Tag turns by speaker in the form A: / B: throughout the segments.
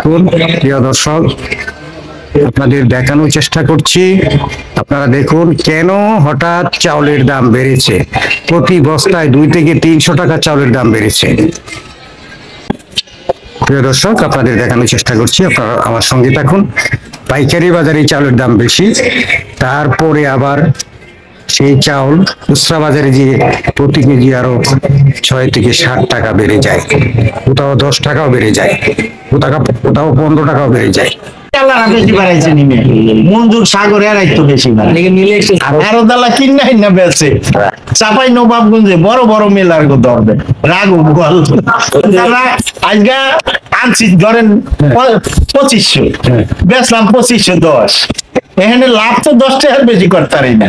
A: প্রিয় দর্শক, আপনাদের দেখানোর চেষ্টা করছি। আপনারা দেখুন কেন হঠাৎ চাউলের দাম বেড়েছে। প্রতি বস্তায় 2 থেকে 300 টাকা চাউলের দাম বেড়েছে। প্রিয় দর্শক, আপনাদের দেখানোর চেষ্টা করছি, আপনারা আমার সঙ্গে থাকুন। পাইকারি বাজারে চাউলের দাম বেশি, তারপরে আবার সেই চাউল খুচরা বাজারে যে প্রতি কেজি আরো 6 থেকে 7 টাকা বেড়ে যায়, কোথাও 10 টাকাও বেড়ে যায়, কোথাও 15 টাকাও বেড়ে যায়।
B: বেশি বাড়াইছে নিমে মঞ্জুর সাগরে আর একটু বেশি আরো দালা কিনাই না বেছে চাপাই নবাবগঞ্জে বড় বড় মেলার গো ধরবে রাগু গল আজকে আনছি ধরেন 2500 বেচলাম 2510। এখানে লাভ তো 10 টাকার বেশি করতে পারি না,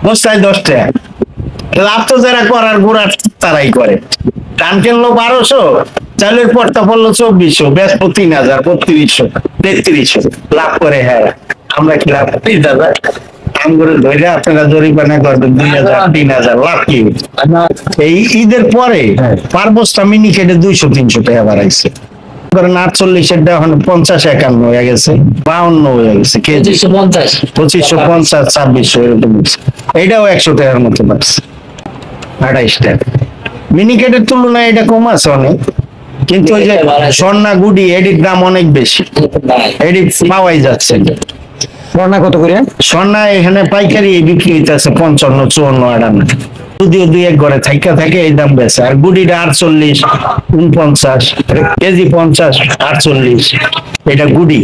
B: বস্তায় 10 টাকা লাভ তো যারা করার গোড়া তারাই করে। ধান কিনলো 1200, চালের পড়তা পড়লো 2400, বেশ 3000 3200 3300 লাভ করে। হ্যাঁ, আমরা কি লাভ করি দাদা? আমগুলো ধরে আপনারা জরিমানা করবেন 2000 3000 লাভ কি? এই ঈদের পরে পার বস্তা মিনি কেটে 200-300 টাকা বাড়াইছে। 48 এখন 50-51 হয়ে গেছে, 52 হয়ে গেছে কেজি, 2550 2600 এরকম। এইটাও 100 টাকার মতো বাড়ছে, 28 টাকা। মিনিকেটের তুলনায় এটা কম আছে অনেক, কিন্তু ওই যে স্বর্ণা গুডি এটির দাম অনেক বেশি, এটি পাওয়াই যাচ্ছে।
A: স্বর্ণা কত করে?
B: স্বর্ণা এখানে পাইকারি বিক্রি হইতেছে 55 54 58, যদিও 2-1 ঘরে থাকে এই দাম বেশি। আর গুডিটা 48 49 কেজি, 50 48 এটা গুডি।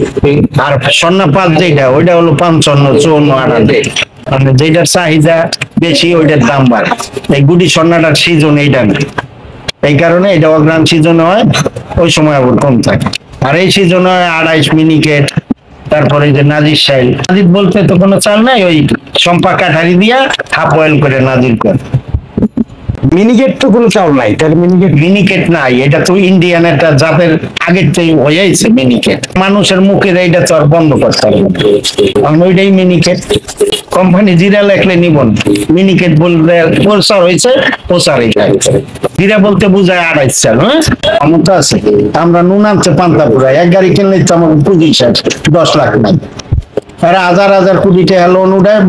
B: আর স্বর্ণা 5 যেটা ওইটা হলো 55 54 58, মানে যেটার চাহিদা বেশি ওইটার দাম বাড়ে। এই গুডি স্বর্ণাটার সিজন এইটা না, এই কারণে এটা অগ্রাণ সিজন হয়, ওই সময় আবার কম থাকে। আর এই সিজন হয় 28 মিনিকেট, তারপরে যে নাজির শাইল। নাজির বলতে তো কোনো চাল নাই, ওই সম্পা কাঠারি দিয়া হাফ বয়েল করে নাজির করে।
A: মিনিকেট তো কোনো চাউল নাই, তাহলে
B: মিনিকেট নাই, এটা তো ইন্ডিয়ান একটা জাতের আগের থেকে হয়েছে মিনিকেট। মানুষের মুখের এইটা তো আর বন্ধ করতে হবে, কারণ ওইটাই মিনিকেট। কোম্পানি জিরা লেখলে নিবন, মিনিকেট বলতে প্রচার হয়েছে, প্রচারই জিরা বলতে বোঝায় 28 চাল। হ্যাঁ, ক্ষমতা আছে। আমরা নুন আনছে পান্তাপুরা, 1 গাড়ি কিনলে তো আমাকে পুঁজি শেষ, 10 লাখ নাই। এরা হাজার হাজার কোটি টাকা লোন উঠায়।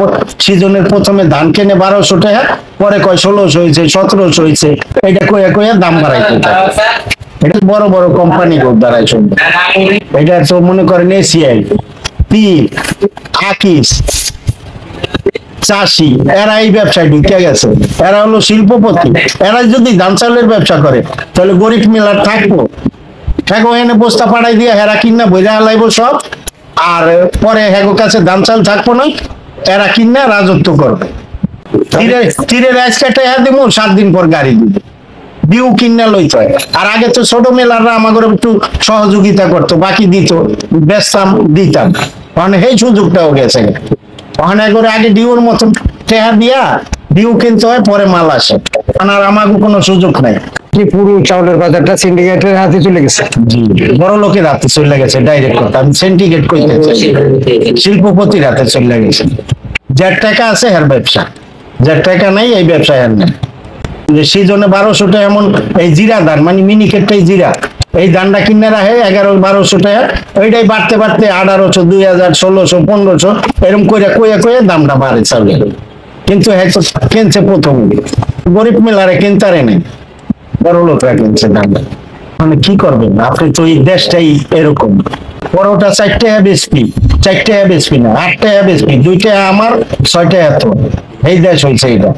B: সিজনের প্রথমে ধান কেনে 1200 টাকা, পরে কয় 1600 হয়েছে 1700 হয়েছে, এটা কয়ে দাম বাড়াইতে থাকে। এটা বড় বড় কোম্পানি দ্বারাই শুনবে। এটা তো মনে করেন এসিআই, পিপ, আকিস, চাষি, এরা এই ব্যবসায় ঢুকে গেছে। এরা হলো শিল্পপতি। এরা যদি ধান চালের ব্যবসা করে তাহলে গরিব মিলার থাকবো এনে বস্তা পাড়াই দিয়ে হেরা কিনা বইরা লাইব সব, আর পরে হ্যাগো কাছে ধান চাল থাকবো না, এরা কিনা রাজত্ব করবে। তীরে রাইস কাটে দিব, 7 দিন পর গাড়ি দিবে, ডিউ কিনা লইতে হয়। আর আগে তো ছোট মেলাররা আমাদের একটু সহযোগিতা করতো, বাকি দিত, বেচতাম দিতাম, মানে এই সুযোগটাও গেছে। আগে ডিউর মতন টেহা দিয়া ডিউ কিনতে হয়, পরে মাল আসে। আর আমাকে কোনো সুযোগ নাই।
A: পুরো চাউলের বাজারটা সিন্ডিকেটের হাতে চলে গেছে।
B: বড় লোকের হাতে চলে গেছে, ডাইরেক্ট কথা। আমি সিন্ডিকেট কইতে চাই, শিল্পপতির হাতে চলে গেছে। যার টাকা আছে এর ব্যবসা, যার টাকা নাই এই ব্যবসায় আর নেই। সিজনে 1200 টাকা এমন এই জিরা ধান, মানে মিনিকেটটাই জিরা, এই ধানটা কিনে রাখে 1100-1200 টাকা, ওইটাই বাড়তে বাড়তে 1800 2000 1600 1500 এরকম কইয়া দামটা বাড়ে চাউলের। কিন্তু কিনছে প্রথম, গরিব মেলারে কিনতারে নেই, বড় লোকরা কিনছে দাম। মানে কি করবেন আপনি? তো এই দেশটাই এরকম। পরোটা 4 টাকা বেচবি, 4 টাকা বেচবি না, 8 টাকা বেচবি, 2 টাকা আমার, 6 টাকা তো। এই দেশ হয়েছে এটা।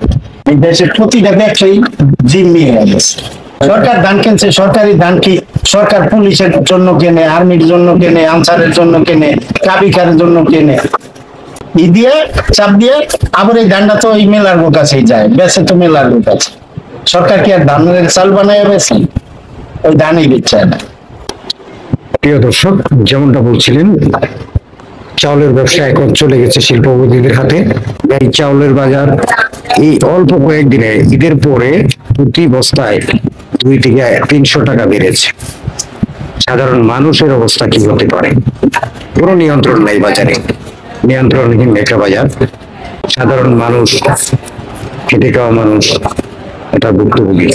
B: এই দেশের প্রতিটা ব্যবসায়ী জিম্মি হয়ে গেছে। সরকার ধান কিনছে, সরকারি ধান কি সরকার পুলিশের জন্য কেনে, আর্মির জন্য কেনে, আনসারের জন্য কেনে, কাবিকারের জন্য কেনে, ই দিয়ে চাপ দিয়ে। আবার এই ধানটা তো ওই মেলার কাছেই যায়, বেচে তো মেলার কাছে। সরকার কি আর ধানের চাল বানায় বেছে? ওই ধানই বেচছে না।
A: প্রিয় দর্শক, যেমনটা বলছিলেন, চাউলের ব্যবসা এখন চলে গেছে শিল্পপতিদের হাতে। এই চাউলের বাজার এই অল্প কয়েকদিনে ঈদের পরে প্রতি বস্তায় 2 থেকে 300 টাকা বেড়েছে। সাধারণ মানুষের অবস্থা কি হতে পারে? কোনো নিয়ন্ত্রণ নাই বাজারে, নিয়ন্ত্রণহীন একটা বাজার। সাধারণ মানুষ, খেটে খাওয়া মানুষ এটা ভুক্তভোগী।